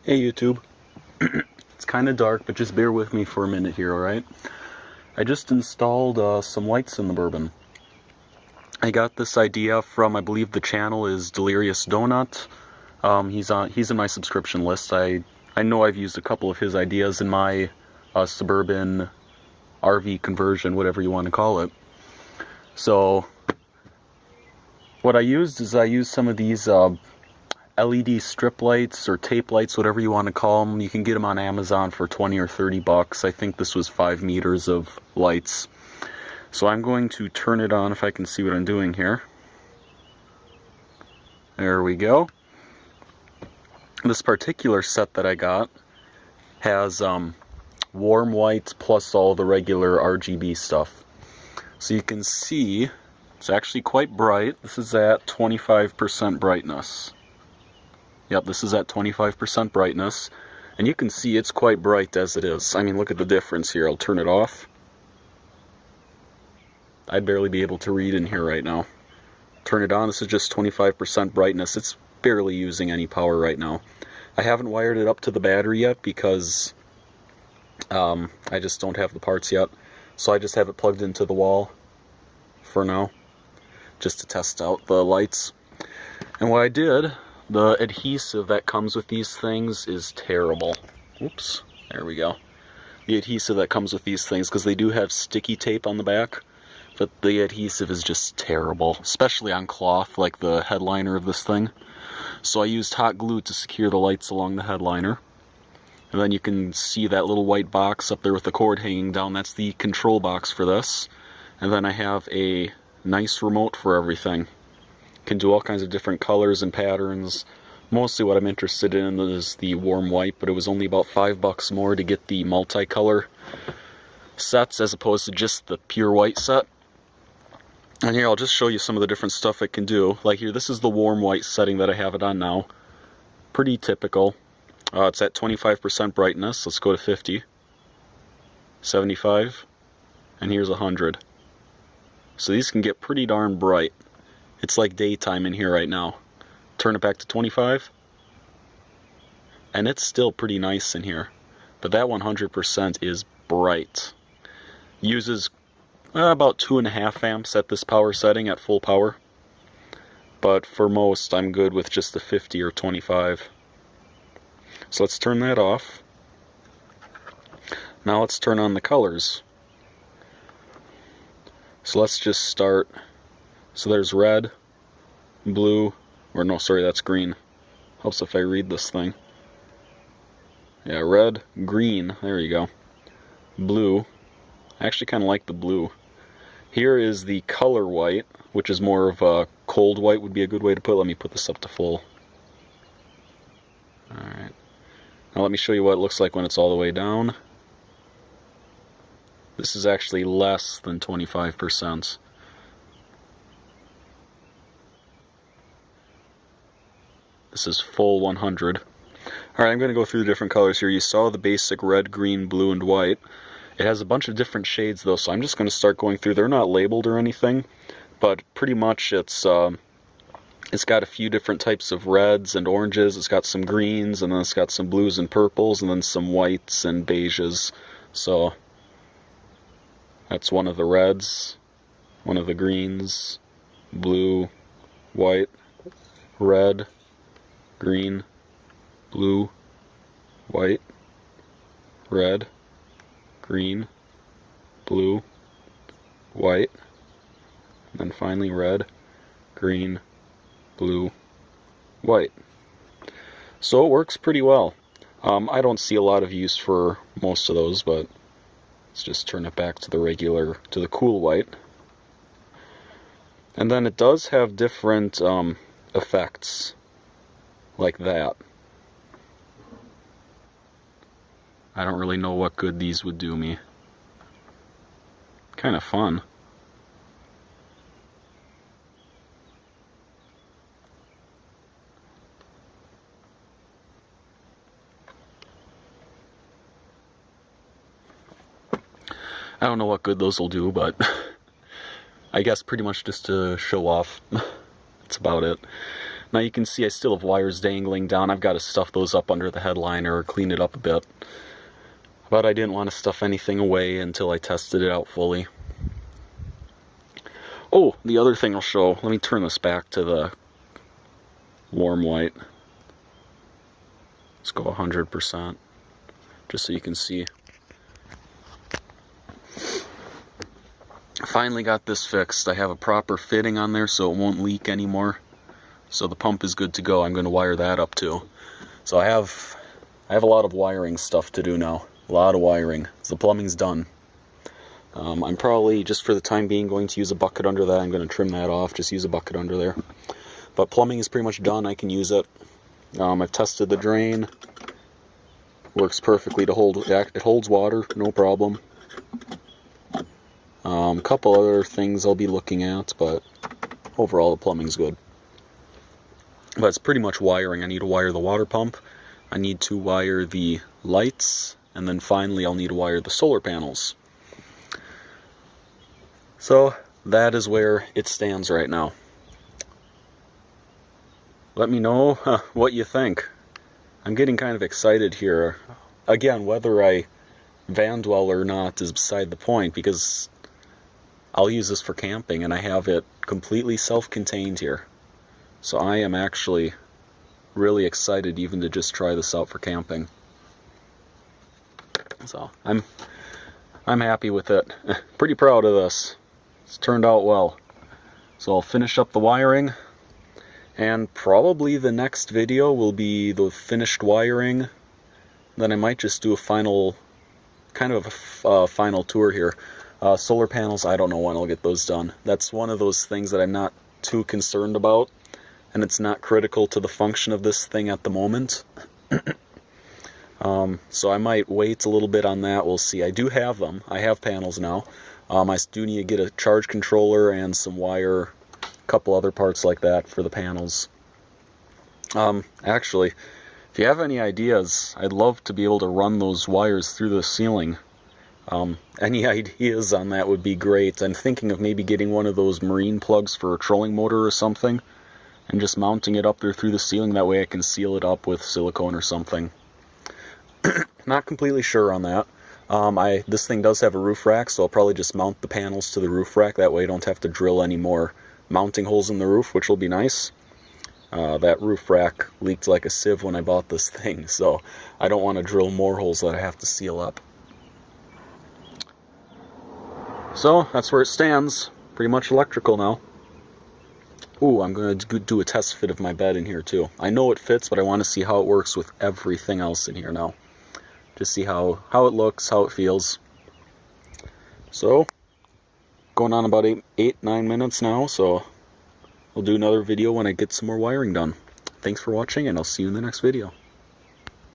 Hey YouTube. It's kind of dark, but just bear with me for a minute here, alright? I just installed some lights in the Bourbon. I got this idea from, I believe the channel is Delirious Donut. He's in my subscription list. I know I've used a couple of his ideas in my Suburban RV conversion, whatever you want to call it. So, what I used is I used some of these LED strip lights or tape lights, whatever you want to call them. You can get them on Amazon for 20 or 30 bucks. I think this was 5 meters of lights. So I'm going to turn it on if I can see what I'm doing here. There we go. This particular set that I got has warm white plus all the regular RGB stuff. So you can see it's actually quite bright. This is at 25% brightness. Yep, this is at 25% brightness, and you can see it's quite bright as it is. I mean, look at the difference here. I'll turn it off. I'd barely be able to read in here right now. Turn it on, this is just 25% brightness. It's barely using any power right now. I haven't wired it up to the battery yet because I just don't have the parts yet. So I just have it plugged into the wall for now, just to test out the lights. And what I did, the adhesive that comes with these things is terrible. Oops, there we go. The adhesive that comes with these things, because they do have sticky tape on the back, but the adhesive is just terrible, especially on cloth like the headliner of this thing. So I used hot glue to secure the lights along the headliner. And then you can see that little white box up there with the cord hanging down. That's the control box for this. And then I have a nice remote for everything. Can do all kinds of different colors and patterns. Mostly what I'm interested in is the warm white, but it was only about $5 more to get the multicolor sets as opposed to just the pure white set. And here I'll just show you some of the different stuff it can do. Like here, this is the warm white setting that I have it on now. Pretty typical. It's at 25% brightness. Let's go to 50, 75, and here's 100. So these can get pretty darn bright. It's like daytime in here right now. Turn it back to 25, and it's still pretty nice in here. But that 100% is bright. Uses about 2.5 amps at this power setting at full power. But for most, I'm good with just the 50 or 25. So let's turn that off. Now let's turn on the colors. So let's just start. So there's red, blue, or no, sorry, that's green. Helps if I read this thing. Yeah, red, green, there you go. Blue. I actually kind of like the blue. Here is the color white, which is more of a cold white would be a good way to put it. Let me put this up to full. Alright. Now let me show you what it looks like when it's all the way down. This is actually less than 25%. This is full 100. Alright, I'm going to go through the different colors here. You saw the basic red, green, blue, and white. It has a bunch of different shades though, so I'm just going to start going through. They're not labeled or anything, but pretty much it's got a few different types of reds and oranges. It's got some greens, and then it's got some blues and purples, and then some whites and beiges. So that's one of the reds, one of the greens, blue, white, red, green, blue, white, red, green, blue, white, and then finally red, green, blue, white. So it works pretty well. I don't see a lot of use for most of those, but let's just turn it back to the regular, to the cool white. And then it does have different effects, like that. I don't really know what good these would do me. Kind of fun. I don't know what good those will do, but I guess pretty much just to show off. That's about it. Now you can see I still have wires dangling down. I've got to stuff those up under the headliner or clean it up a bit. But I didn't want to stuff anything away until I tested it out fully. Oh, the other thing I'll show, let me turn this back to the warm white. Let's go 100%, just so you can see. I finally got this fixed. I have a proper fitting on there so it won't leak anymore. So the pump is good to go. I'm going to wire that up too. So I have a lot of wiring stuff to do now. A lot of wiring. So the plumbing's done. I'm probably, just for the time being, going to use a bucket under that. I'm going to trim that off, just use a bucket under there. But plumbing is pretty much done. I can use it. I've tested the drain. Works perfectly to hold, it holds water, no problem. A couple other things I'll be looking at, but overall the plumbing's good. But it's pretty much wiring. I need to wire the water pump. I need to wire the lights. And then finally I'll need to wire the solar panels. So that is where it stands right now. Let me know what you think. I'm getting kind of excited here. Again, whether I van dwell or not is beside the point, because I'll use this for camping and I have it completely self-contained here. So I am actually really excited even to just try this out for camping. So I'm happy with it. Pretty proud of this. It's turned out well. So I'll finish up the wiring, and probably the next video will be the finished wiring. Then I might just do a final, kind of a final tour here. Solar panels, I don't know when I'll get those done. That's one of those things that I'm not too concerned about, and it's not critical to the function of this thing at the moment. So I might wait a little bit on that. We'll see. I do have them. I have panels now. I do need to get a charge controller and some wire, a couple other parts like that for the panels. Actually, if you have any ideas, I'd love to be able to run those wires through the ceiling. Any ideas on that would be great. I'm thinking of maybe getting one of those marine plugs for a trolling motor or something, and just mounting it up there through the ceiling. That way I can seal it up with silicone or something. Not completely sure on that. This thing does have a roof rack, so I'll probably just mount the panels to the roof rack. That way I don't have to drill any more mounting holes in the roof, which will be nice. That roof rack leaked like a sieve when I bought this thing, so I don't want to drill more holes that I have to seal up. So that's where it stands. Pretty much electrical now. Ooh, I'm going to do a test fit of my bed in here too. I know it fits, but I want to see how it works with everything else in here now. Just see how it looks, how it feels. So, going on about 8-9 minutes now, so I'll do another video when I get some more wiring done. Thanks for watching, and I'll see you in the next video.